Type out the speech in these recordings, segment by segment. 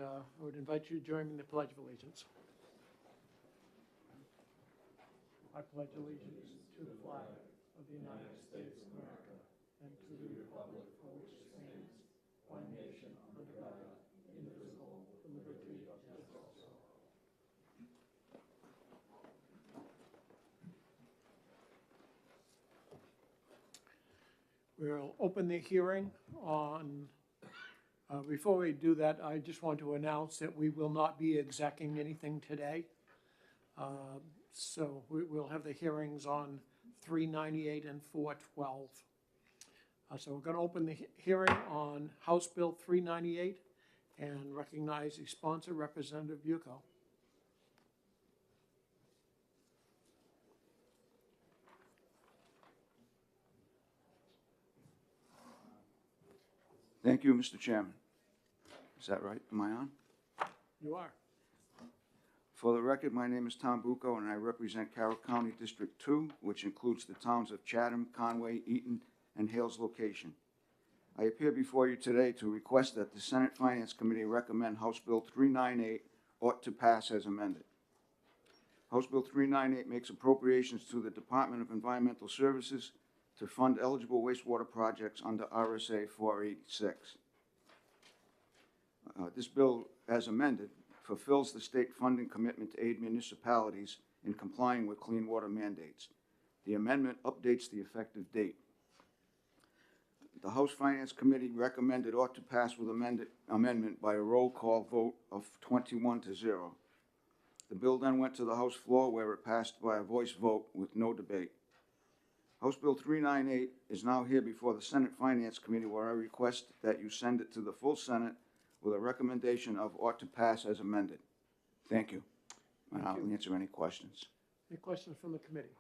I would invite you to join me in the Pledge of Allegiance. I pledge allegiance to the flag of the United States of America and to the republic for which it stands, one nation under God, indivisible, with liberty and justice for all. We'll open the hearing on, before we do that, I just want to announce that we will not be execing anything today. So we'll have the hearings on 398 and 412. So we're going to open the hearing on House Bill 398 and recognize the sponsor, Representative Bucco. Thank you, Mr. Chairman. Is that right? Am I on? You are. For the record, my name is Tom Bucco, and I represent Carroll County District 2, which includes the towns of Chatham, Conway, Eaton, and Hales location. I appear before you today to request that the Senate Finance Committee recommend House Bill 398 ought to pass as amended. House Bill 398 makes appropriations to the Department of Environmental Services to fund eligible wastewater projects under RSA 486. This bill, as amended, fulfills the state funding commitment to aid municipalities in complying with clean water mandates. The amendment updates the effective date. The House Finance Committee recommended ought to pass with amendment by a roll call vote of 21-0. The bill then went to the House floor, where it passed by a voice vote with no debate. House Bill 398 is now here before the Senate Finance Committee, where I request that you send it to the full Senate with a recommendation of ought to pass as amended. Thank you. And I'll answer any questions. Any questions from the committee?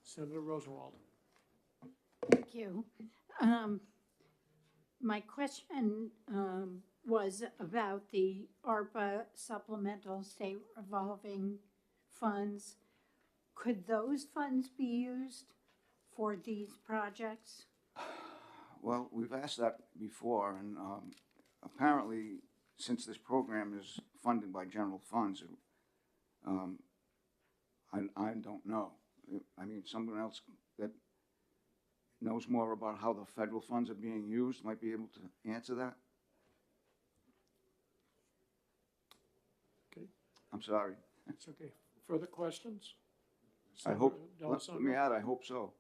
Senator Rosenwald. Thank you. My question was about the ARPA supplemental state revolving funds. Could those funds be used for these projects? Well, we've asked that before, and apparently, since this program is funded by general funds, I don't know. I mean, someone else that knows more about how the federal funds are being used might be able to answer that. Okay. I'm sorry. It's okay. Further questions? I hope, D'Alessandro? let me add, I hope so.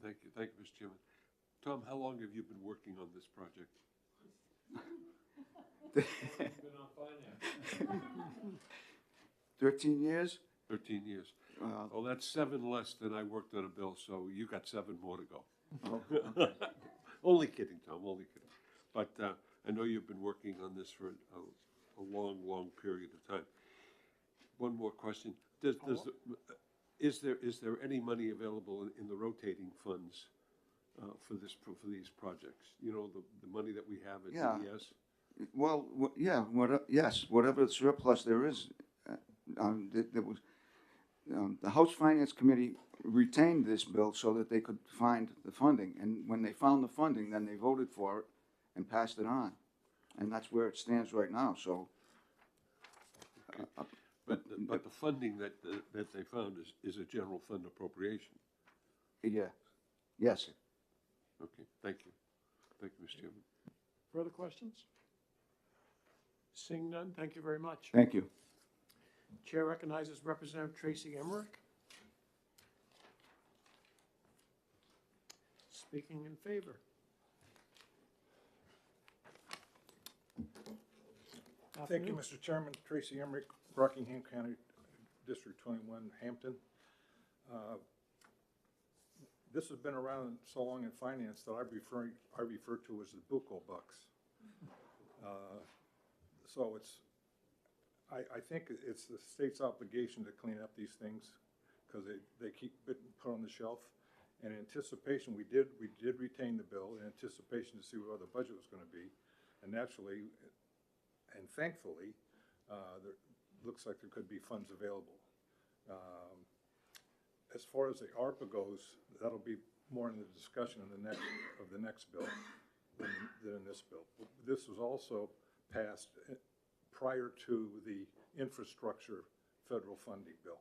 Thank you, Mr. Chairman. Tom, how long have you been working on this project? Been on finance. 13 years? 13 years. Well, that's 7 less than I worked on a bill, so you got 7 more to go. Oh, okay. Only kidding, Tom, only kidding. But I know you've been working on this for a long, long period of time. One more question. Is there any money available in the rotating funds for these projects? You know, the money that we have at Yeah. DES? Well, yeah, yes, whatever surplus there is, there was, the House Finance Committee retained this bill so that they could find the funding. And when they found the funding, then they voted for it and passed it on. And that's where it stands right now, so. But the funding that they found is a general fund appropriation. Yeah, yes. Okay, thank you. Thank you, Mr. Chairman. Further questions? Seeing none, thank you very much. Thank you. Chair recognizes Representative Tracy Emmerich. Speaking in favor. Thank you, Mr. Chairman. Tracy Emmerich, Rockingham County District 21, Hampton. This has been around so long in finance that I refer to as the Bucco bucks. So I think it's the state's obligation to clean up these things because they keep getting put on the shelf. In anticipation, we did retain the bill in anticipation to see what the budget was going to be, and naturally, and thankfully, there looks like there could be funds available. As far as the ARPA goes, that'll be more in the discussion in the next bill. than in this bill. This was also passed prior to the infrastructure federal funding bill.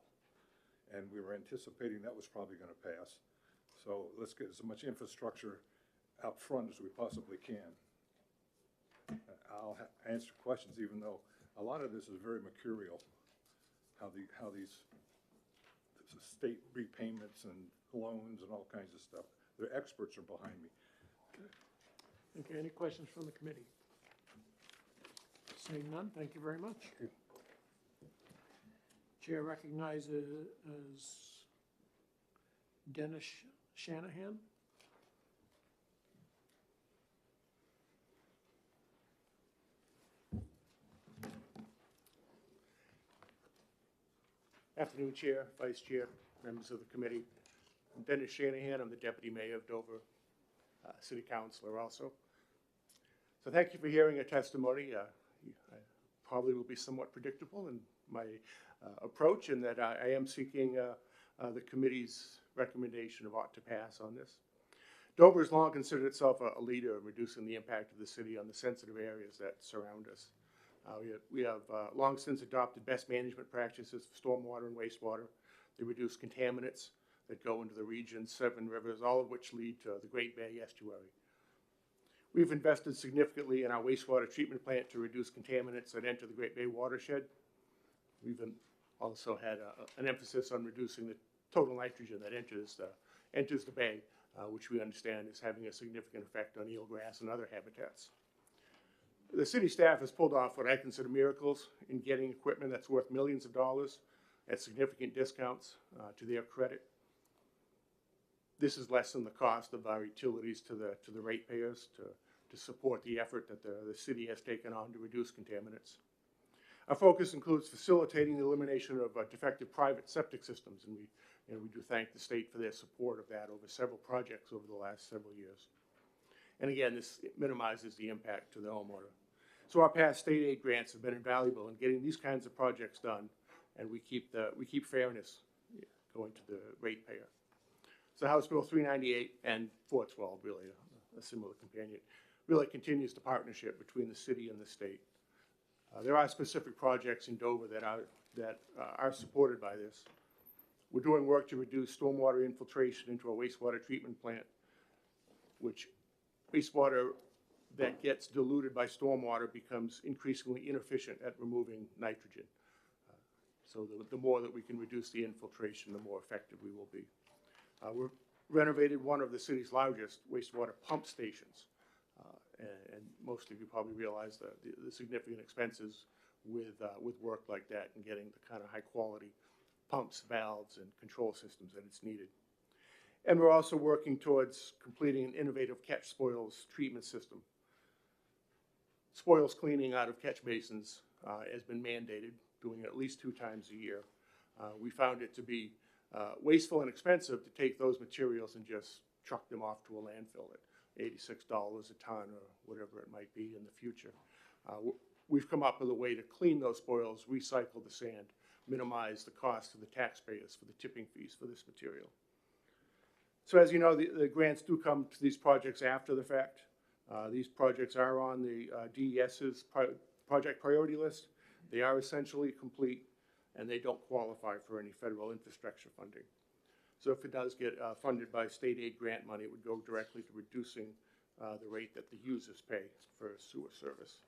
And we were anticipating that was probably going to pass. So let's get as much infrastructure out front as we possibly can. I'll answer questions, even though a lot of this is very mercurial, how these state repayments and loans and all kinds of stuff. The experts are behind me. Okay, any questions from the committee? Seeing none, thank you very much. Chair recognizes Dennis Shanahan. Afternoon, Chair, Vice Chair, members of the committee. I'm Dennis Shanahan. I'm the Deputy Mayor of Dover, City Councilor also. So thank you for hearing a testimony. I probably will be somewhat predictable in my approach, in that I am seeking the committee's recommendation of ought to pass on this. Dover has long considered itself a leader in reducing the impact of the city on the sensitive areas that surround us. We have long since adopted best management practices for stormwater and wastewater. They reduce contaminants that go into the region's 7 rivers, all of which lead to the Great Bay estuary. We've invested significantly in our wastewater treatment plant to reduce contaminants that enter the Great Bay watershed. We've also had an emphasis on reducing the total nitrogen that enters the bay, which we understand is having a significant effect on eelgrass and other habitats. The city staff has pulled off what I consider miracles in getting equipment that's worth millions of dollars at significant discounts to their credit. This has lessened the cost of our utilities to the ratepayers to support the effort that the city has taken on to reduce contaminants. Our focus includes facilitating the elimination of defective private septic systems, and we do thank the state for their support of that over several projects over the last several years. And again, this minimizes the impact to the homeowner. So our past state aid grants have been invaluable in getting these kinds of projects done, and we keep fairness going to the ratepayer. So House Bill 398 and 412, really a similar companion, really continues the partnership between the city and the state. There are specific projects in Dover that are supported by this. We're doing work to reduce stormwater infiltration into a wastewater treatment plant, which wastewater that gets diluted by stormwater becomes increasingly inefficient at removing nitrogen. So the more that we can reduce the infiltration, the more effective we will be. We've renovated one of the city's largest wastewater pump stations. And most of you probably realize the significant expenses with work like that and getting the kind of high quality pumps, valves, and control systems that it's needed. And we're also working towards completing an innovative catch spoils treatment system. Spoils cleaning out of catch basins has been mandated, doing it at least 2 times a year. We found it to be wasteful and expensive to take those materials and just truck them off to a landfill at $86 a ton or whatever it might be in the future. We've come up with a way to clean those spoils, recycle the sand, minimize the cost to the taxpayers for the tipping fees for this material. So as you know, the grants do come to these projects after the fact. These projects are on the DES's project priority list. They are essentially complete, and they don't qualify for any federal infrastructure funding. So if it does get funded by state aid grant money, it would go directly to reducing the rate that the users pay for sewer service.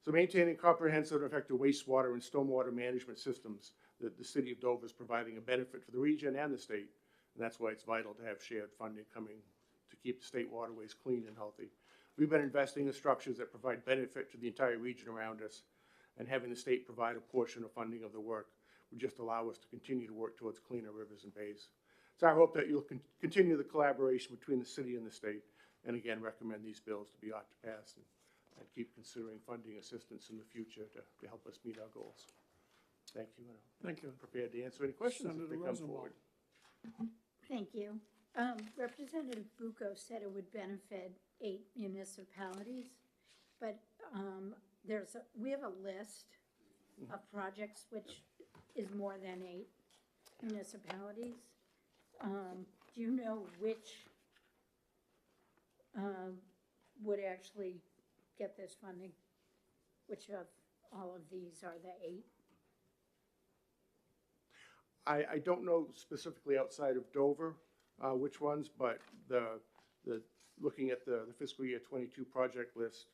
So maintaining comprehensive and effective wastewater and stormwater management systems, the city of Dover is providing a benefit for the region and the state, and that's why it's vital to have shared funding coming to keep the state waterways clean and healthy. We've been investing in structures that provide benefit to the entire region around us, and having the state provide a portion of funding of the work would just allow us to continue to work towards cleaner rivers and bays. So I hope that you'll continue the collaboration between the city and the state, and again, recommend these bills to be ought to pass, and keep considering funding assistance in the future to help us meet our goals. Thank you. Thank you. I'm prepared to answer any questions if Senator they come Rosenwald. forward. Thank you. Representative Bucco said it would benefit 8 municipalities, but we have a list of projects which is more than 8 municipalities. Do you know which would actually get this funding? Which of all of these are the 8? I don't know specifically outside of Dover, which ones, but looking at the fiscal year '22 project list,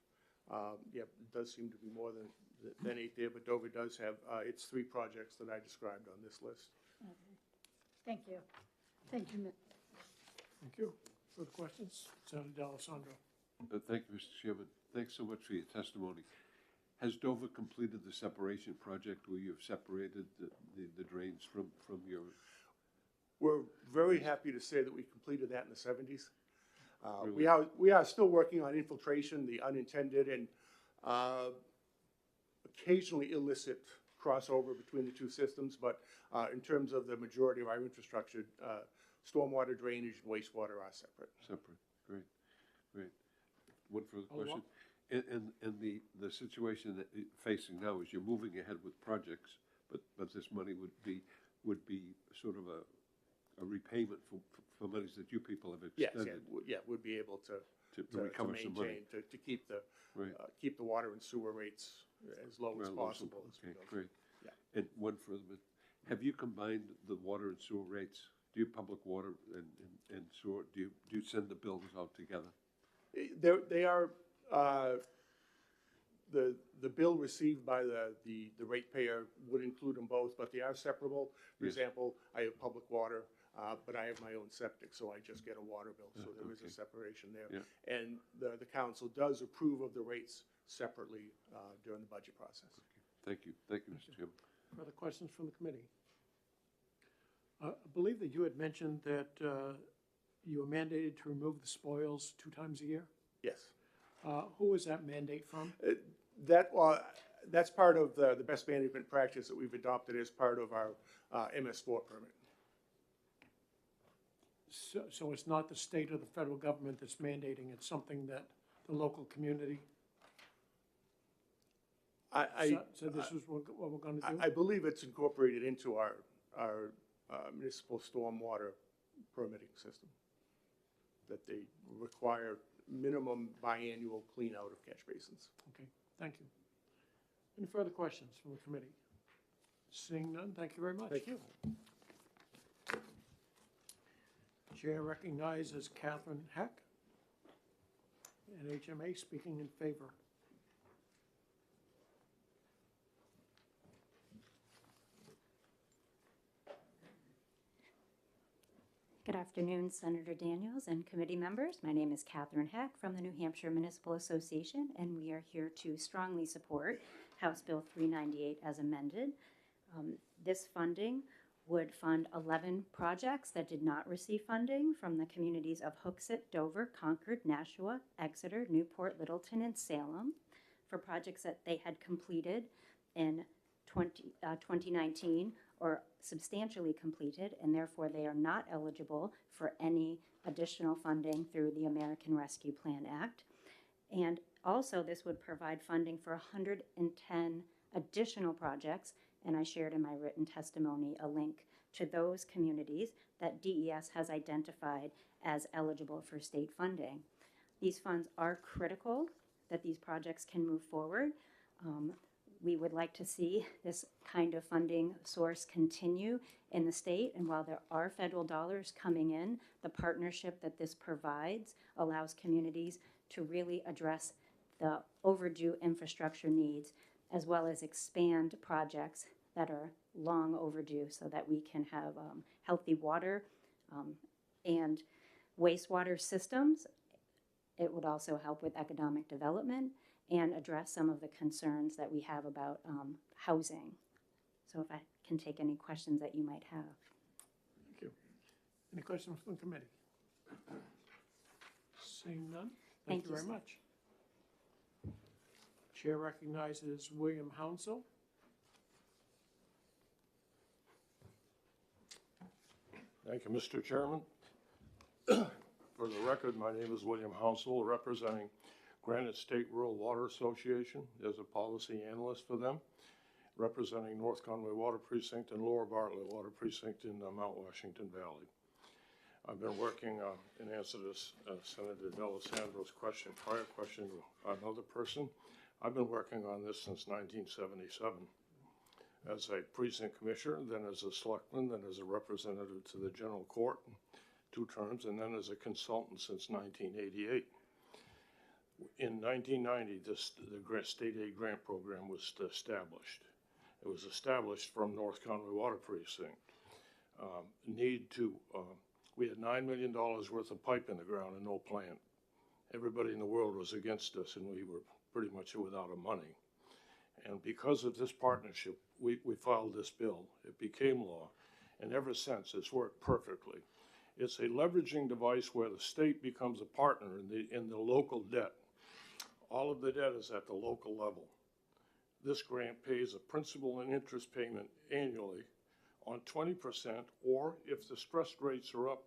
yeah, it does seem to be more than 8 there, but Dover does have, its 3 projects that I described on this list. Thank you. Thank you, Thank you. Further questions? Senator D'Alessandro. Thank you, Mr. Chairman. Thanks so much for your testimony. Has Dover completed the separation project where you've separated the drains from your? We're very happy to say that we completed that in the '70s. Really? We are still working on infiltration, the unintended and occasionally illicit crossover between the 2 systems, but in terms of the majority of our infrastructure, stormwater drainage and wastewater are separate. Separate, great, great. One further Follow question. up? And the situation that you're facing now is you're moving ahead with projects, but this money would be sort of a repayment for monies that you people have Yes, extended. we'd be able to recover some money. maintain, to keep Right. keep the water and sewer rates as low as Well, possible. as we Okay, go. great. Yeah. And one further, bit. Have you combined the water and sewer rates? Do you public water and sewer, do you send the bills out together? They are, the bill received by the ratepayer would include them both, but they are separable. For Yes. example, I have public water, but I have my own septic, so I just get a water bill, so there is okay. a separation there. Yeah. And the council does approve of the rates separately during the budget process. Thank you, Mr. Chairman. Further questions from the committee? I believe that you had mentioned that you were mandated to remove the spoils 2 times a year. Yes. Who is that mandate from? That's part of the best management practice that we've adopted as part of our MS4 permit. So it's not the state or the federal government that's mandating, it's something that the local community? So this is what we're gonna do? I believe it's incorporated into our municipal stormwater permitting system, that they require minimum biannual clean out of catch basins. Okay, thank you. Any further questions from the committee? Seeing none, thank you very much. Thank you. Chair recognizes Catherine Heck, NHMA, speaking in favor. Good afternoon, Senator Daniels and committee members. My name is Catherine Heck from the New Hampshire Municipal Association, and we are here to strongly support House Bill 398 as amended. This funding would fund 11 projects that did not receive funding from the communities of Hooksett, Dover, Concord, Nashua, Exeter, Newport, Littleton, and Salem for projects that they had completed in 2019 or substantially completed, and therefore they are not eligible for any additional funding through the American Rescue Plan Act. And also this would provide funding for 110 additional projects, and I shared in my written testimony a link to those communities that DES has identified as eligible for state funding. These funds are critical that these projects can move forward. We would like to see this kind of funding source continue in the state, and while there are federal dollars coming in, the partnership that this provides allows communities to really address the overdue infrastructure needs, as well as expand projects that are long overdue so that we can have healthy water and wastewater systems. It would also help with economic development and address some of the concerns that we have about housing. So if I can take any questions that you might have. Thank you. Any questions from the committee? Seeing none, thank Thank you you, very sir. much. Chair recognizes William Hounsel. Thank you, Mr. Chairman. For the record, my name is William Hounsel, representing Granite State Rural Water Association as a policy analyst for them, representing North Conway Water Precinct and Lower Bartlett Water Precinct in the Mount Washington Valley. I've been working in answer to Senator D'Alessandro's prior question to another person. I've been working on this since 1977 as a precinct commissioner, then as a selectman, then as a representative to the general court, 2 terms, and then as a consultant since 1988. In 1990, the state aid grant program was established. It was established from North Conway Water Precinct. We had $9 million worth of pipe in the ground and no plant. Everybody in the world was against us, and we were pretty much without money. And because of this partnership, we filed this bill. It became law, and ever since, it's worked perfectly. It's a leveraging device where the state becomes a partner in the local debt. All of the debt is at the local level. This grant pays a principal and interest payment annually on 20%, or if the stress rates are up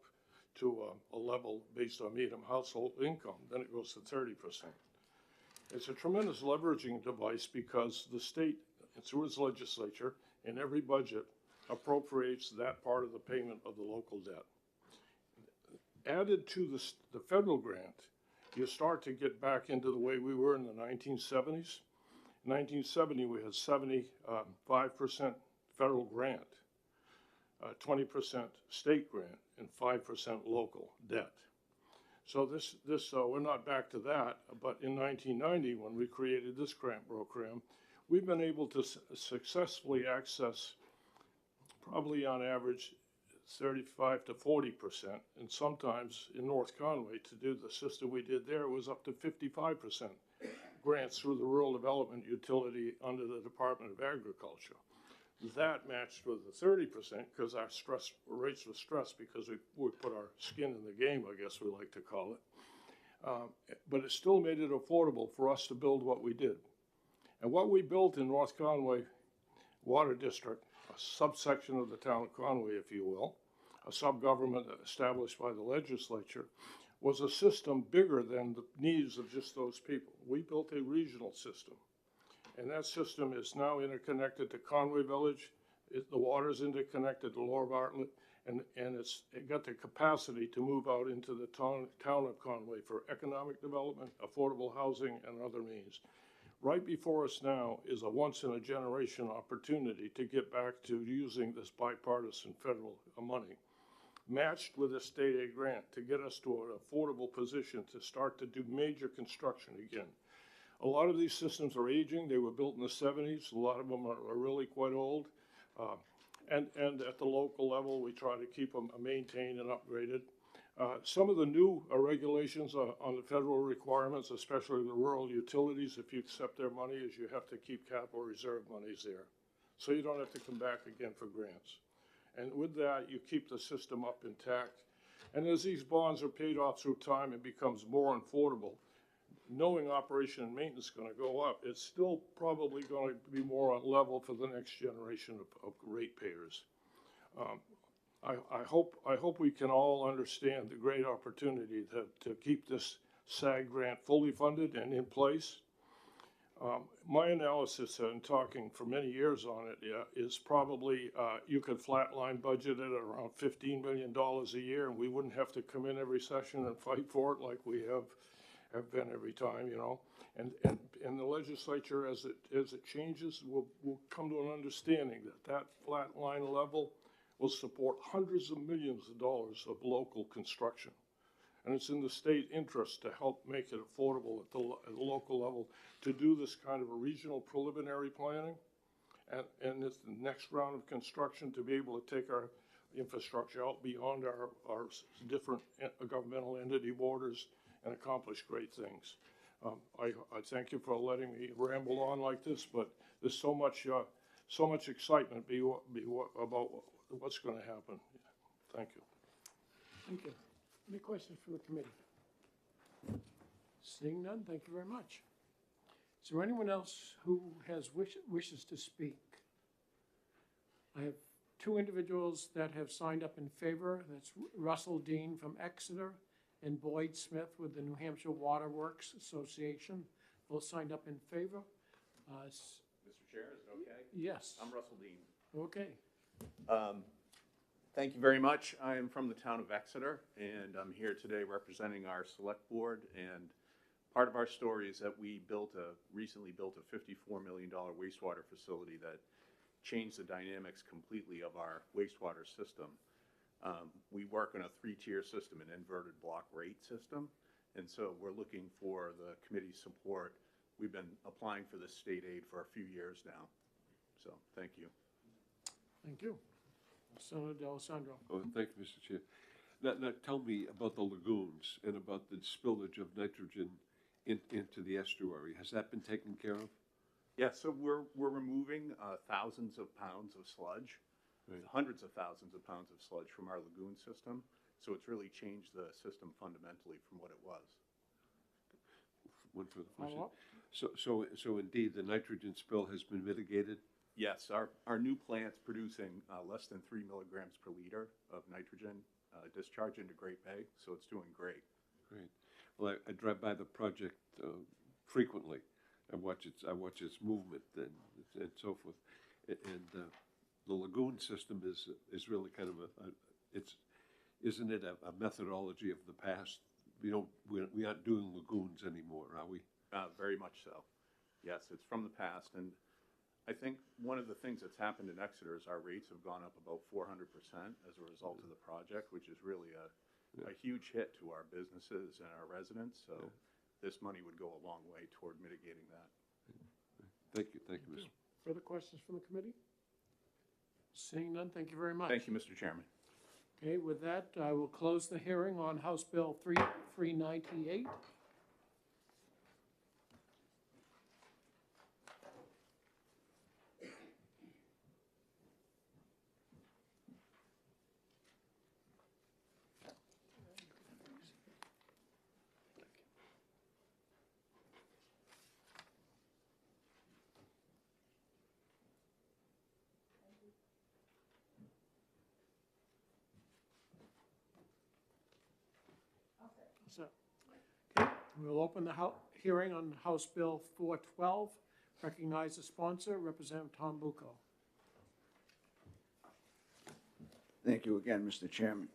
to a level based on median household income, then it goes to 30%. It's a tremendous leveraging device because the state, through its legislature, in every budget, appropriates that part of the payment of the local debt. Added to the federal grant, you start to get back into the way we were in the 1970s. In 1970, we had 75% federal grant, 20% state grant, and 5% local debt. So we're not back to that, but in 1990, when we created this grant program, we've been able to successfully access, probably on average, 35 to 40%, and sometimes in North Conway, to do the system we did there, was up to 55% grants through the Rural Development Utility under the Department of Agriculture. That matched with the 30% because our rates were stressed because we put our skin in the game, I guess we like to call it. But it still made it affordable for us to build what we did. And what we built in North Conway Water District, a subsection of the town of Conway, if you will, a sub-government established by the legislature, was a system bigger than the needs of just those people. We built a regional system. And that system is now interconnected to Conway Village. The water is interconnected to Lower Bartlett, and it got the capacity to move out into the town of Conway for economic development, affordable housing, and other means. Right before us now is a once-in-a-generation opportunity to get back to using this bipartisan federal money, matched with a state aid grant, to get us to an affordable position to start to do major construction again. A lot of these systems are aging. They were built in the 70s. A lot of them are really quite old. And at the local level, we try to keep them maintained and upgraded. Some of the new regulations on the federal requirements, especially the rural utilities, if you accept their money, is you have to keep capital reserve monies there. So you don't have to come back again for grants. And with that, you keep the system up intact. And as these bonds are paid off through time, it becomes more affordable. Knowing operation and maintenance is going to go up, it's still probably going to be more on level for the next generation of ratepayers. I hope we can all understand the great opportunity to keep this SAG grant fully funded and in place. My analysis, and talking for many years on it, is probably you could flatline budget it at around $15 million a year, and we wouldn't have to come in every session and fight for it like we have been every time, you know. And the legislature, as it changes, will come to an understanding that flat line level will support hundreds of millions of dollars of local construction. And it's in the state interest to help make it affordable at the local level to do this kind of a regional preliminary planning, and it's the next round of construction to be able to take our infrastructure out beyond our different governmental entity borders and accomplish great things. I thank you for letting me ramble on like this, but there's so much excitement about what's going to happen. Thank you. Thank you. Any questions from the committee? Seeing none, thank you very much. Is there anyone else who has wishes to speak? I have 2 individuals that have signed up in favor. That's Russell Dean from Exeter and Boyd Smith with the New Hampshire Water Works Association. Both signed up in favor. Mr. Chair, is it okay? Yes. I'm Russell Dean. Okay. Thank you very much. I am from the town of Exeter, and I'm here today representing our select board. And part of our story is that we recently built a $54 million wastewater facility that changed the dynamics completely of our wastewater system. We work on a 3-tier system, an inverted block rate system, and so we're looking for the committee's support. We've been applying for this state aid for a few years now, so thank you. Thank you. Senator D'Alessandro. Oh, thank you, Mr. Chair. Now tell me about the lagoons and about the spillage of nitrogen into the estuary. Has that been taken care of? Yeah, so we're removing thousands of pounds of sludge, Right. hundreds of thousands of pounds of sludge from our lagoon system. So it's really changed the system fundamentally from what it was. One further question. Follow-up? So indeed, the nitrogen spill has been mitigated? Yes, our new plant's producing less than 3 milligrams per liter of nitrogen discharge into Great Bay, so it's doing great. Great. Well, I drive by the project frequently. I watch its movement and so forth. And the lagoon system is really kind of isn't it a methodology of the past? We aren't doing lagoons anymore, are we? Very much so. Yes, it's from the past, and I think one of the things that's happened in Exeter is our rates have gone up about 400% as a result of the project, which is really a huge hit to our businesses and our residents. So this money would go a long way toward mitigating that. Thank you, Mr. Further questions from the committee? Seeing none, thank you very much. Thank you, Mr. Chairman. Okay, with that, I will close the hearing on House Bill 398. So, okay, we'll open the hearing on House Bill 412. Recognize the sponsor, Representative Tom Bucco. Thank you again, Mr. Chairman.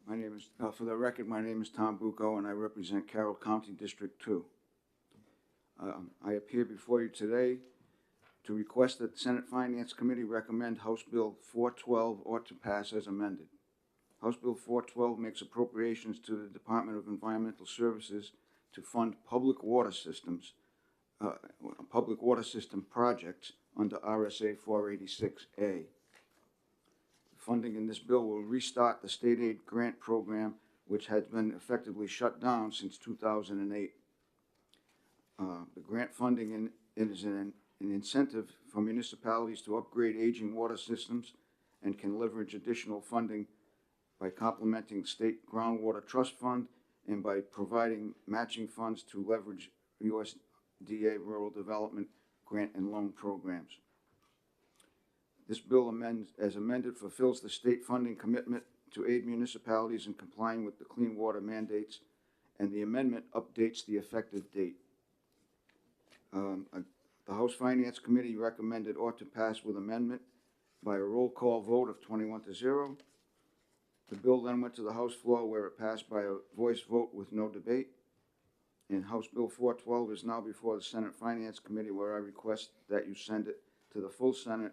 My name is, for the record, my name is Tom Bucco, and I represent Carroll County District 2. I appear before you today to request that the Senate Finance Committee recommend House Bill 412 ought to pass as amended. House Bill 412 makes appropriations to the Department of Environmental Services to fund public water system projects under RSA 486A. Funding in this bill will restart the state aid grant program, which had been effectively shut down since 2008. The grant funding is an incentive for municipalities to upgrade aging water systems and can leverage additional funding by complementing State Groundwater Trust Fund and by providing matching funds to leverage USDA Rural Development grant and loan programs. This bill as amended fulfills the state funding commitment to aid municipalities in complying with the clean water mandates, and the amendment updates the effective date. The House Finance Committee recommended ought to pass with amendment by a roll call vote of 21-0. The bill then went to the House floor where it passed by a voice vote with no debate. And House Bill 412 is now before the Senate Finance Committee, where I request that you send it to the full Senate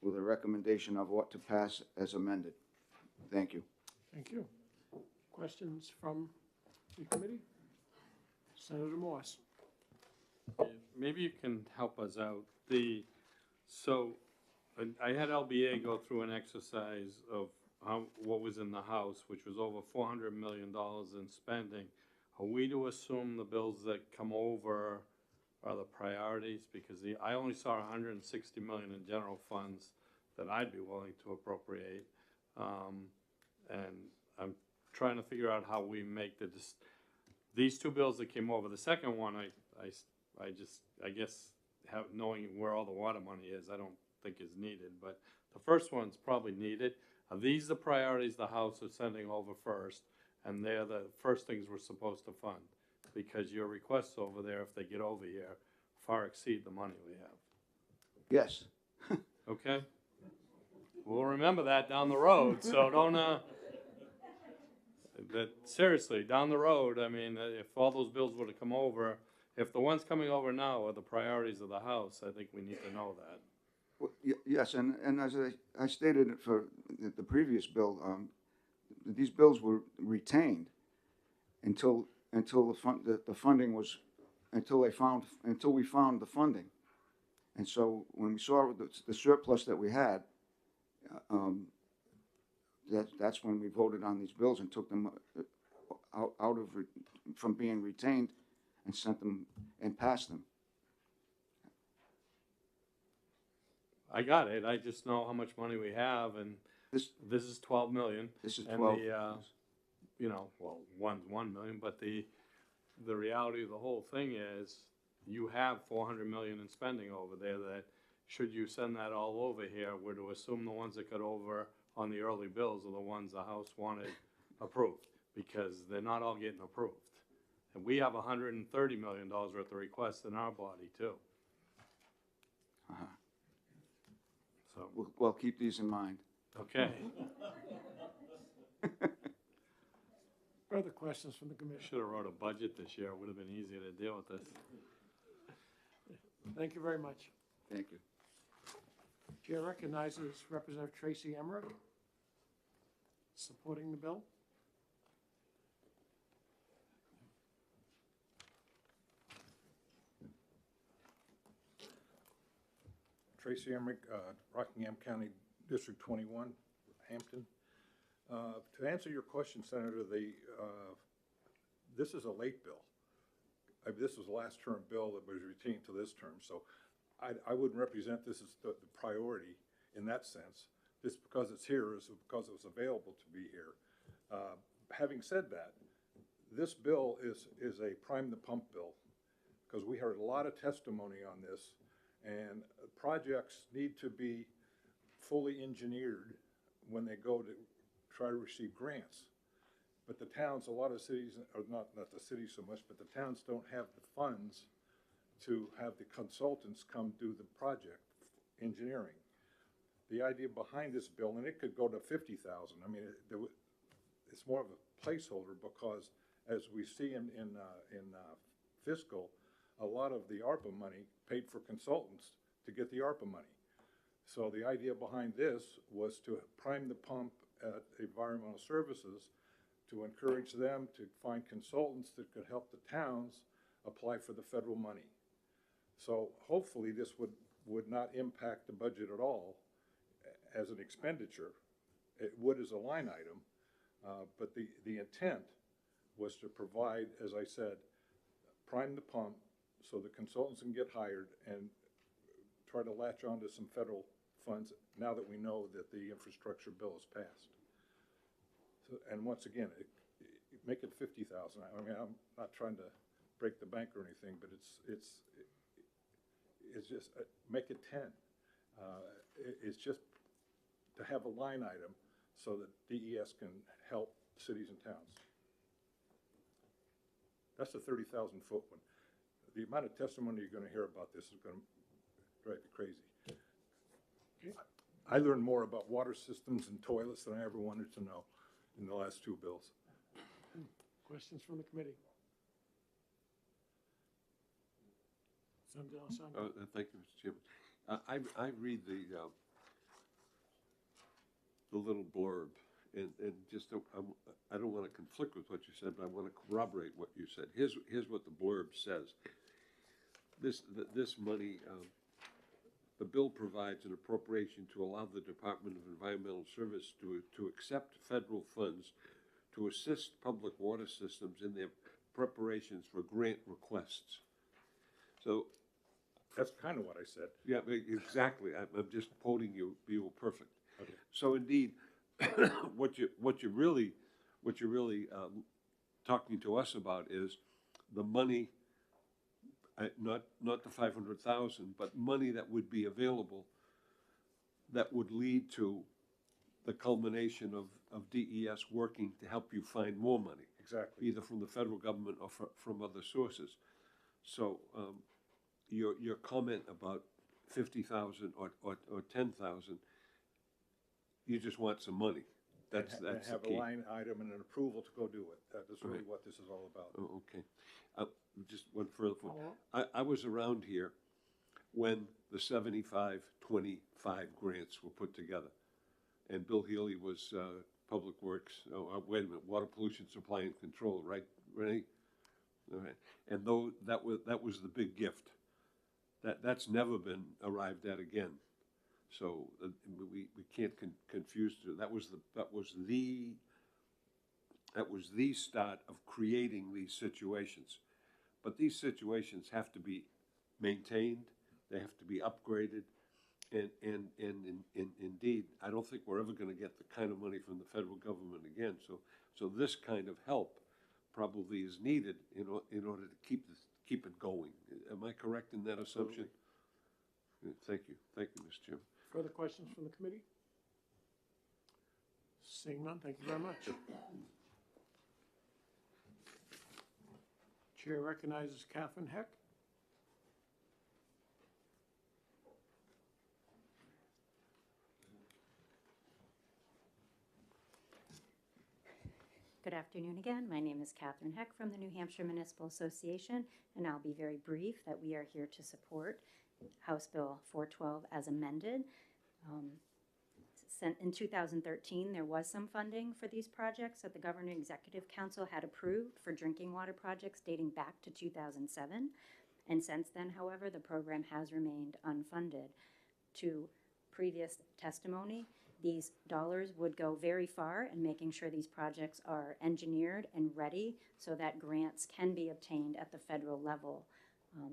with a recommendation of ought to pass as amended. Thank you. Thank you. Questions from the committee? Senator Morse. Maybe you can help us out. I had LBA go through an exercise of what was in the House, which was over $400 million in spending. Are we to assume the bills that come over are the priorities? Because I only saw $160 million in general funds that I'd be willing to appropriate. And I'm trying to figure out how we make these two bills that came over. The second one, I guess knowing where all the water money is, I don't think is needed. But the first one's probably needed. Are these the priorities the House is sending over first? And they're the first things we're supposed to fund? Because your requests over there, if they get over here, far exceed the money we have. Yes. Okay? we'll remember that down the road, so don't, that, seriously, down the road, I mean, if all those bills were to come over, if the ones coming over now are the priorities of the House, I think we need to know that. Well, yes, and as I stated it for the previous bill, these bills were retained until the funding was, until we found the funding. And so when we saw the surplus that we had, that's when we voted on these bills and took them from being retained and sent them and passed them. I got it, I just know how much money we have, and this is 12 million. This is And 12. you know, well, one's 1 million, but the reality of the whole thing is, you have 400 million in spending over there that, should you send that all over here, we're to assume the ones that got over on the early bills are the ones the House wanted approved, because they're not all getting approved. And we have $130 million worth of requests in our body too. So, We'll keep these in mind. okay. Further questions from the commission? Should have wrote a budget this year, it would have been easier to deal with this. Thank you very much. Thank you. Chair recognizes Representative Tracy Emmerich, supporting the bill. Tracy Emmerich, Rockingham County District 21, Hampton. To answer your question, Senator, this is a late bill. This was the last term bill that was retained to this term, so I wouldn't represent this as the priority in that sense. Just because it's here is because it was available to be here. Having said that, this bill is a prime the pump bill, because we heard a lot of testimony on this, and projects need to be fully engineered when they go to try to receive grants. But the towns, a lot of cities, or not the cities so much, but the towns don't have the funds to have the consultants come do the project engineering. The idea behind this bill, and it could go to 50,000. I mean, it's more of a placeholder, because as we see in fiscal, a lot of the ARPA money paid for consultants to get the ARPA money. So the idea behind this was to prime the pump at Environmental Services to encourage them to find consultants that could help the towns apply for the federal money. So hopefully this would not impact the budget at all as an expenditure. It would as a line item, but the intent was to provide, as I said, prime the pump so the consultants can get hired and try to latch onto some federal funds now that we know that the infrastructure bill is passed. So, and once again, make it 50,000. I mean, I'm not trying to break the bank or anything, but it's just make it 10. It's just to have a line item so that DES can help cities and towns. That's a 30,000 foot one. The amount of testimony you're going to hear about this is going to drive you crazy. Okay. I learned more about water systems and toilets than I ever wanted to know in the last two bills. Questions from the committee? Senator Alessandro. Thank you, Mr. Chairman. I read the little blurb, and just I don't want to conflict with what you said, but I want to corroborate what you said. Here's what the blurb says. This money, the bill provides an appropriation to allow the Department of Environmental Service to accept federal funds to assist public water systems in their preparations for grant requests. So that's kind of what I said. Yeah, exactly. I'm just quoting you. You were perfect. Okay. So indeed, what you're really talking to us about is the money, not the 500,000, but money that would be available that would lead to the culmination of DES working to help you find more money. Exactly. Either from the federal government or from other sources. So your comment about 50,000 or 10,000 You just want some money. That's And the have a key. line item and an approval to go do it. That is really Right. what this is all about. Oh, okay. Just one further. Follow-up? I was around here when the 75-25 grants were put together. And Bill Healy was Public Works, wait a minute, Water Pollution Supply and Control, right, Renee? All right. And though that was the big gift. That's never been arrived at again. So we can't confuse. That was the start of creating these situations. But these situations have to be maintained. They have to be upgraded. And indeed, I don't think we're ever going to get the kind of money from the federal government again. So this kind of help probably is needed in order to keep it going. Am I correct in that assumption? Thank you, Mr. Chairman. Further questions from the committee? Seeing none, thank you very much. Chair recognizes Catherine Heck. Good afternoon again. My name is Catherine Heck from the New Hampshire Municipal Association, and I'll be very brief that we are here to support House Bill 412 as amended. In 2013, there was some funding for these projects that the Governing Executive Council had approved for drinking water projects dating back to 2007. And since then, however, the program has remained unfunded. To previous testimony, these dollars would go very far in making sure these projects are engineered and ready so that grants can be obtained at the federal level.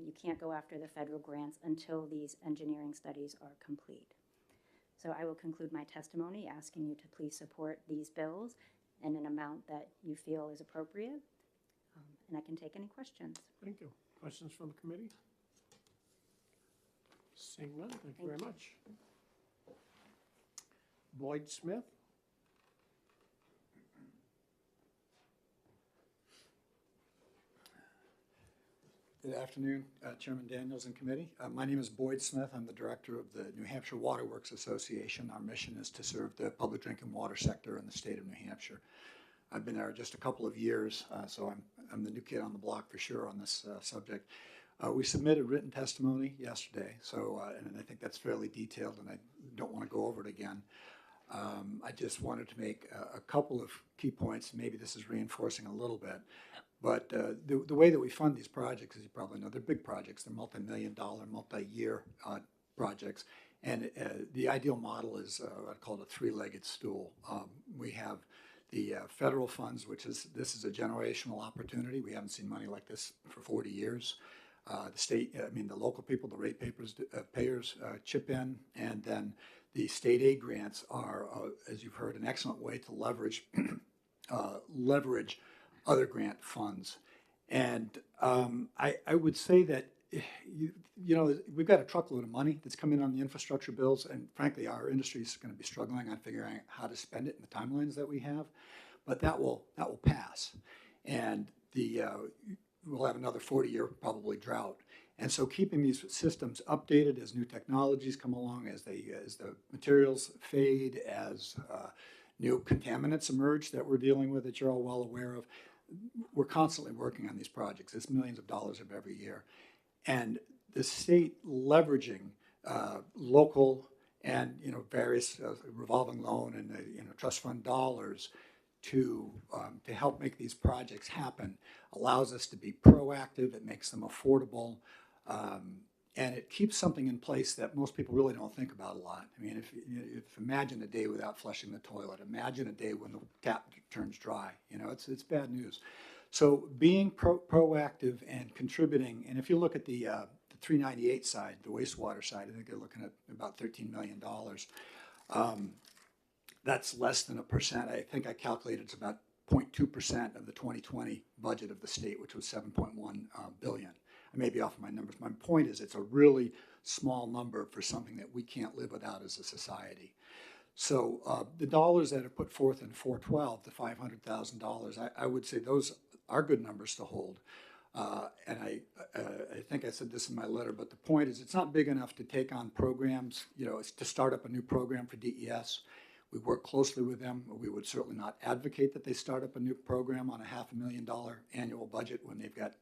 You can't go after the federal grants until these engineering studies are complete. So I will conclude my testimony asking you to please support these bills in an amount that you feel is appropriate. And I can take any questions. Thank you. Questions from the committee? Seeing none, thank you very much. Boyd Smith? Good afternoon, Chairman Daniels and committee. My name is Boyd Smith. I'm the director of the New Hampshire Water Works Association. Our mission is to serve the public drinking water sector in the state of New Hampshire. I've been there just a couple of years, so I'm the new kid on the block for sure on this subject. We submitted written testimony yesterday, so and I think that's fairly detailed, and I don't want to go over it again. I just wanted to make a couple of key points. Maybe this is reinforcing a little bit. But the way that we fund these projects, as you probably know, they're big projects. They're multi-million-dollar, multi-year projects. And the ideal model is, I'd call it a three-legged stool. We have the federal funds, this is a generational opportunity. We haven't seen money like this for 40 years. The state, the local people, the payers chip in, and then the state aid grants are, as you've heard, an excellent way to leverage other grant funds. And I would say that, we've got a truckload of money that's come in on the infrastructure bills, and frankly, our industry is going to be struggling on figuring out how to spend it in the timelines that we have. But that will pass, and we'll have another 40-year probably drought. And so keeping these systems updated as new technologies come along, as the materials fade, as new contaminants emerge that we're dealing with that you're all well aware of, we're constantly working on these projects. It's millions of dollars of every year. And the state leveraging local and various revolving loan and trust fund dollars to help make these projects happen allows us to be proactive. It makes them affordable. And it keeps something in place that most people really don't think about a lot. I mean, if imagine a day without flushing the toilet, imagine a day when the tap turns dry. It's bad news. So being proactive and contributing, and if you look at the 398 side, the wastewater side, I think they're looking at about $13 million. That's less than 1%. I think I calculated it's about 0.2% of the 2020 budget of the state, which was $7.1 billion. I may be off my numbers. My point is it's a really small number for something that we can't live without as a society. So the dollars that are put forth in 412, the $500,000, I would say those are good numbers to hold. And I think I said this in my letter, but the point is it's not big enough to take on programs, to start up a new program for DES. We work closely with them. We would certainly not advocate that they start up a new program on a $500,000 annual budget when they've got,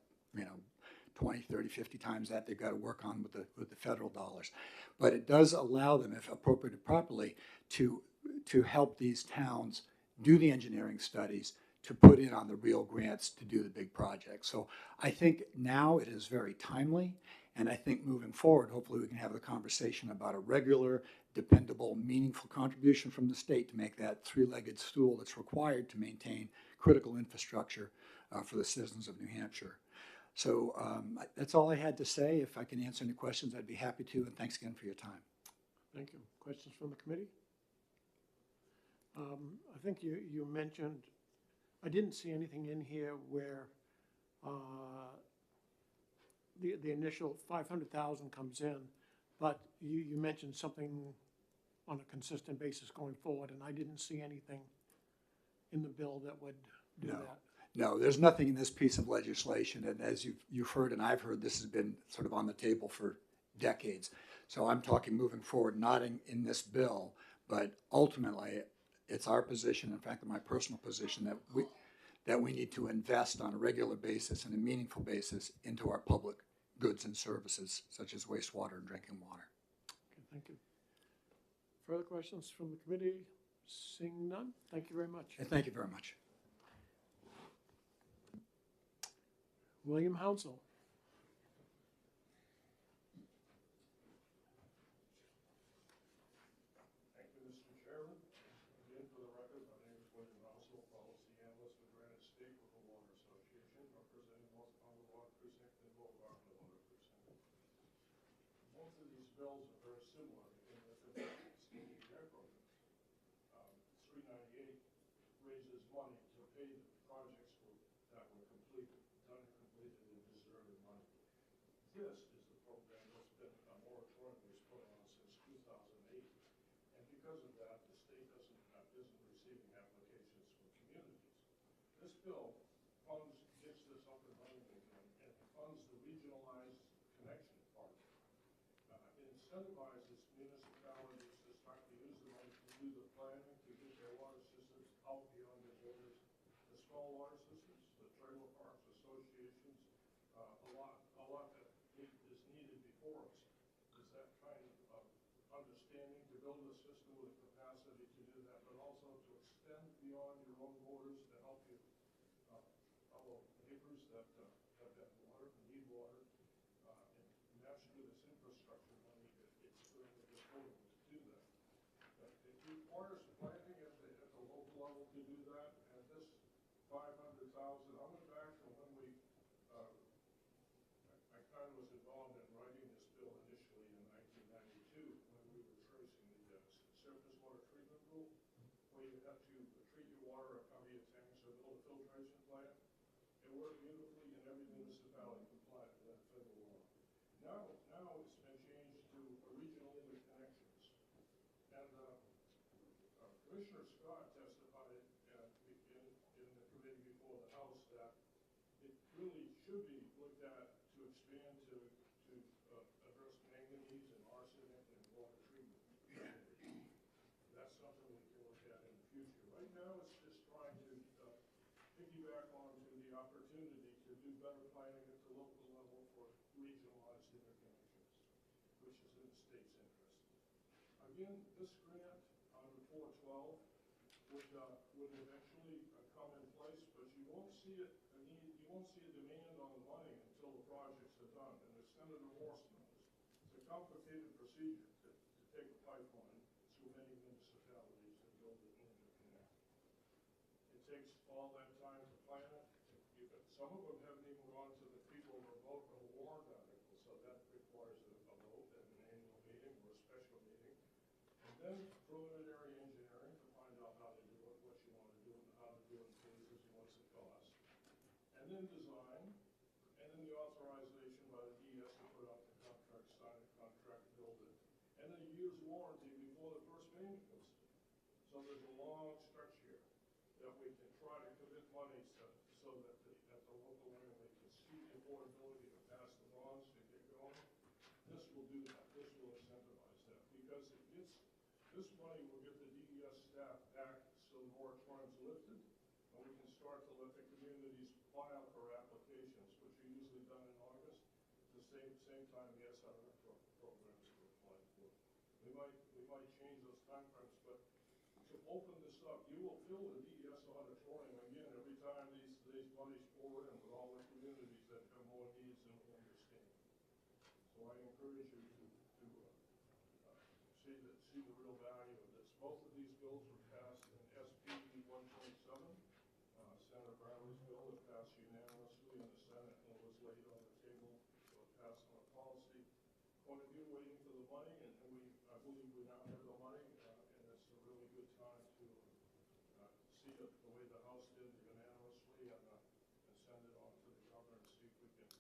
20, 30, 50 times that they've got to work on with the federal dollars. But it does allow them, if appropriated properly, to help these towns do the engineering studies, to put in on the real grants to do the big projects. So I think now it is very timely, and I think moving forward, hopefully we can have a conversation about a regular, dependable, meaningful contribution from the state to make that three-legged stool that's required to maintain critical infrastructure for the citizens of New Hampshire. So that's all I had to say. If I can answer any questions, I'd be happy to, and thanks again for your time. Thank you. Questions from the committee? I think you mentioned, I didn't see anything in here where the initial 500,000 comes in, but you mentioned something on a consistent basis going forward, and I didn't see anything in the bill that would do that. No, there's nothing in this piece of legislation, and as you've heard and I've heard, this has been sort of on the table for decades. So I'm talking moving forward, not in this bill, but ultimately, it's our position, in fact, my personal position, that we need to invest on a regular basis and a meaningful basis into our public goods and services, such as wastewater and drinking water. Okay, thank you. Further questions from the committee? Seeing none, thank you very much. And thank you very much. William Hounsell. Thank you, Mr. Chairman. Again, for the record, my name is William Hounsell, policy analyst with Granite State River Water Association, representing North Pownell Water Precinct and North Rockland Water Precinct. Both of these bills are very similar in that they're state grant programs. 398 raises money to pay the projects that were completed, done and completed, and deserving money. This is the program that's been a moratorium was put on since 2008, and because of that, the state isn't receiving applications from communities. This bill gets this up and running again, and funds the regionalized connection part. It incentivizes municipalities to start to use the money to do the planning, to get their water systems out beyond the borders. The small water systems, the trailer parks, associations, a lot that is needed before us is that kind of understanding to build a system with the capacity to do that, but also to extend beyond your own borders to help your fellow neighbors that have got water, need water, and naturally this infrastructure money, it's going to be affordable to do that. But it requires planning at the local level to do that, and this 500,000, I went back to when I kind of was involved in writing this bill initially in 1992 when we were tracing the surface water treatment rule, where you have to treat your water or cover your tanks or build a filtration plant. It worked beautifully and every municipality complied with that federal law. Now it's been changed to regional interconnections. And Commissioner Scott testified in the committee before the House that it really should be looked at to expand to address manganese and arsenic and water treatment. That's something we can look at in the future. Right now, it's just trying to piggyback onto the opportunity to do better planning at the local level for regionalized interconnections, which is in the state's interest. Again, this grant under 412 would eventually come in place, but you won't see a demand on the money until the projects are done. And as Senator Morse knows, it's a complicated procedure to take a pipeline through many municipalities and build an interconnect. It takes all that time to plan it. Some of them haven't even gone to the people who vote on a warrant article, so that requires a vote at an annual meeting or a special meeting. And then preliminary engineering to find out how to do it, what you want to do, and how to do it in phases, and what's the cost. And then design, and then the authorization by the DES to put out the contract, sign the contract, build it. And then a year's warranty before the first payment goes due. So there's a long stretch here that we can try to commit money so that at the local level they can see the affordability to pass the bonds to get going. This will do that. This will incentivize that because this money will get the DES staff act, so the moratorium's lifted, and we can start to let the communities file for applications, which are usually done in August, at the same time the SRF programs are applied for. We might change those timeframes, but to open this up, you will fill the DES auditorium again every time these monies pour in with all the communities that have more needs than we understand. So I encourage you to see the real value of this. Both of these bills were passed in SB 127. Senator Brownley's bill was passed unanimously in the Senate and was laid on the table, so it passed on a policy point of view, waiting for the money, and I believe we now have the money, and it's a really good time to see it the way the House did unanimously, and send it on to the governor and see if we can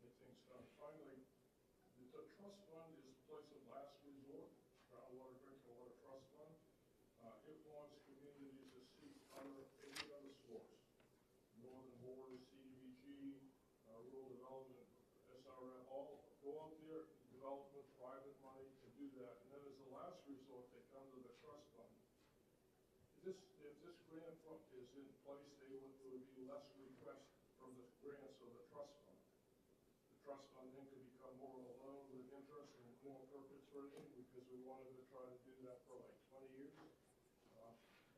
get things done. Finally, the trust fund is a place of last resort, groundwater drinking water trust fund. It wants communities to seek any other source, Northern Borders, CDBG, rural development, SRF, all go out there, development, private money to do that. And then as a last resort, they come to the trust fund. If this grant fund is in place, there would be less requests from the grants of the trust fund. The trust fund then could become more of a loan with interest and more perpetuity, because we wanted to try to do that for like 20 years.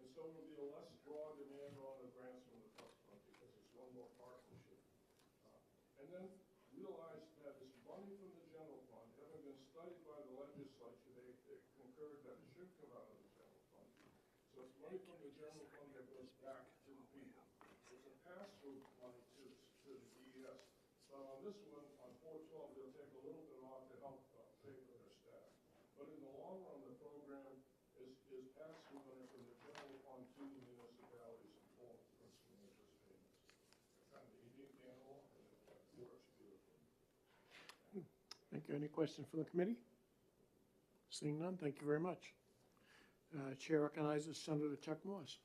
And so it will be a less draw demand on the grants from the trust fund, because it's one more partnership. And then realize that this money from the general fund, having been studied by the legislature, they concurred that it should come out of the general fund. So it's money from the general fund that goes back to the people. It's a pass-through money to the DES. So on this one, on 412, they'll take a little bit off to help pay for their staff. But in the long run, the program is pass-through money from the general fund to the municipalities in form of principal and interest payments. Kind of a unique animal, and it works beautifully. Thank you. Any questions from the committee? Seeing none, thank you very much. Chair recognizes Senator Chuck Morse.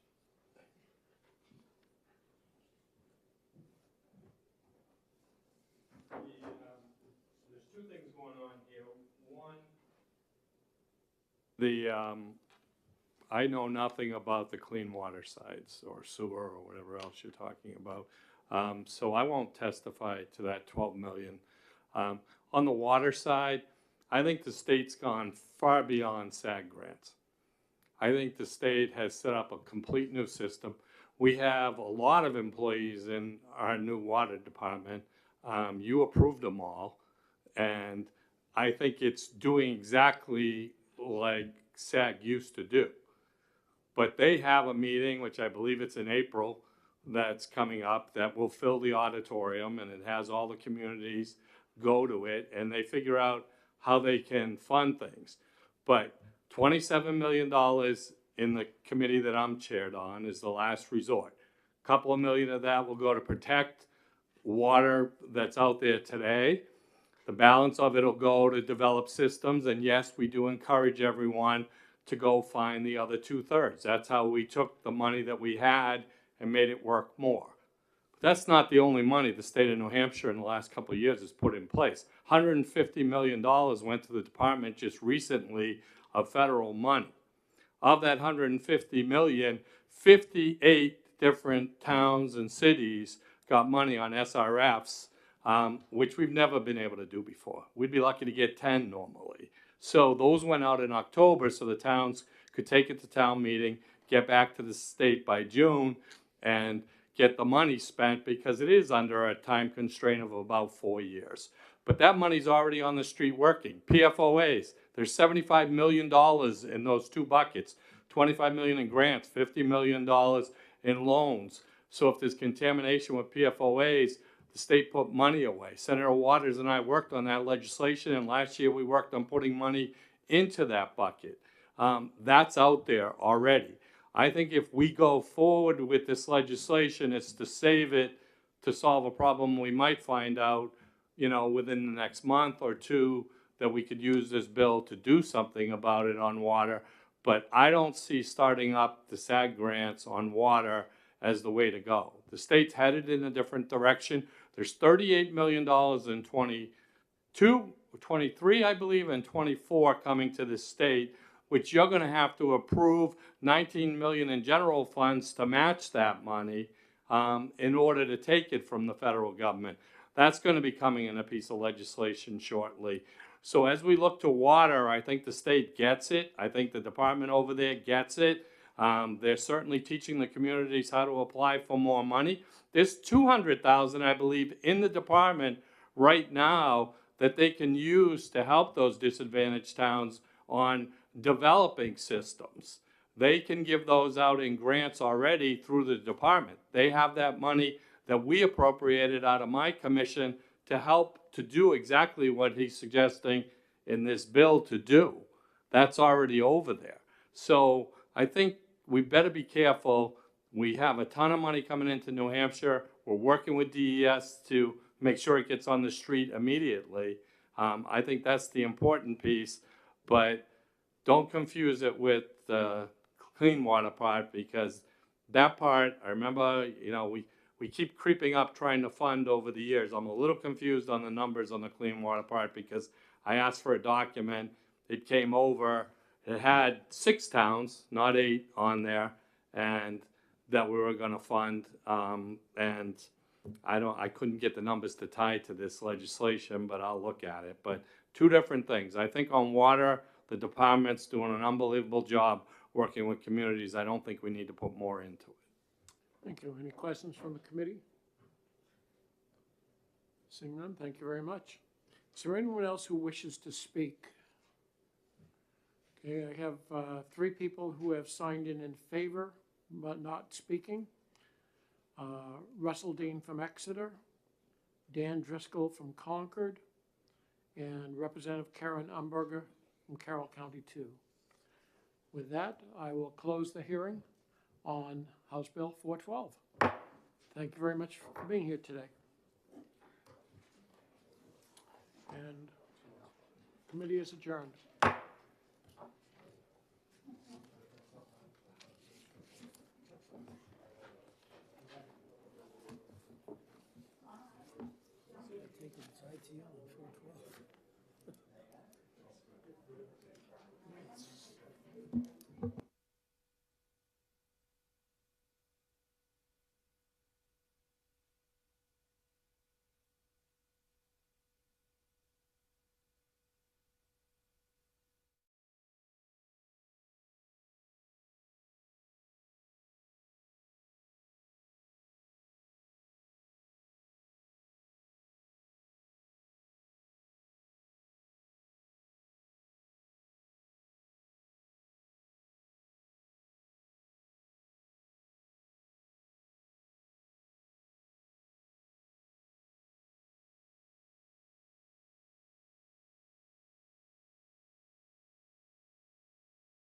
There's two things going on here. One, I know nothing about the clean water sides or sewer or whatever else you're talking about. So I won't testify to that 12 million. On the water side, I think the state's gone far beyond SAG grants. I think the state has set up a complete new system. We have a lot of employees in our new water department. You approved them all, and I think it's doing exactly like SAG used to do. But they have a meeting, which I believe it's in April, that's coming up, that will fill the auditorium, and it has all the communities go to it, and they figure out how they can fund things. But $27 million in the committee that I'm chaired on is the last resort. A couple of million of that will go to protect water that's out there today. The balance of it will go to develop systems, and yes, we do encourage everyone to go find the other 2/3. That's how we took the money that we had and made it work more. But that's not the only money the state of New Hampshire in the last couple of years has put in place. $150 million went to the department just recently of federal money. Of that $150 million, 58 different towns and cities got money on SRFs, which we've never been able to do before. We'd be lucky to get 10 normally. So those went out in October so the towns could take it to town meeting, get back to the state by June, and get the money spent, because it is under a time constraint of about 4 years. But that money's already on the street working. PFOAs, there's $75 million in those two buckets, $25 million in grants, $50 million in loans. So if there's contamination with PFOAs, the state put money away. Senator Waters and I worked on that legislation, and last year we worked on putting money into that bucket. That's out there already. I think if we go forward with this legislation, it's to save it to solve a problem we might find out, within the next month or two, that we could use this bill to do something about it on water. But I don't see starting up the SAG grants on water as the way to go. The state's headed in a different direction. There's $38 million in 22, 23, I believe, and 24 coming to the state which you're gonna have to approve 19 million in general funds to match that money, in order to take it from the federal government. That's gonna be coming in a piece of legislation shortly. So as we look to water, I think the state gets it. I think the department over there gets it. They're certainly teaching the communities how to apply for more money. There's 200,000, I believe, in the department right now that they can use to help those disadvantaged towns on developing systems. They can give those out in grants already through the department. They have that money that we appropriated out of my commission to help to do exactly what he's suggesting in this bill to do. That's already over there. So I think we better be careful. We have a ton of money coming into New Hampshire. We're working with DES to make sure it gets on the street immediately. I think that's the important piece, but don't confuse it with the clean water part, because that part, I remember, we keep creeping up trying to fund over the years. I'm a little confused on the numbers on the clean water part because I asked for a document. It came over. It had 6 towns, not 8 on there, and that we were going to fund. And I couldn't get the numbers to tie to this legislation, but I'll look at it. But 2 different things. I think on water, the department's doing an unbelievable job working with communities. I don't think we need to put more into it. Thank you. Any questions from the committee? Seeing none, thank you very much. Is there anyone else who wishes to speak? Okay, I have 3 people who have signed in favor but not speaking. Russell Dean from Exeter, Dan Driscoll from Concord, and Representative Karen Umberger from Carroll County 2. With that, I will close the hearing on House Bill 412. Thank you very much for being here today. And committee is adjourned.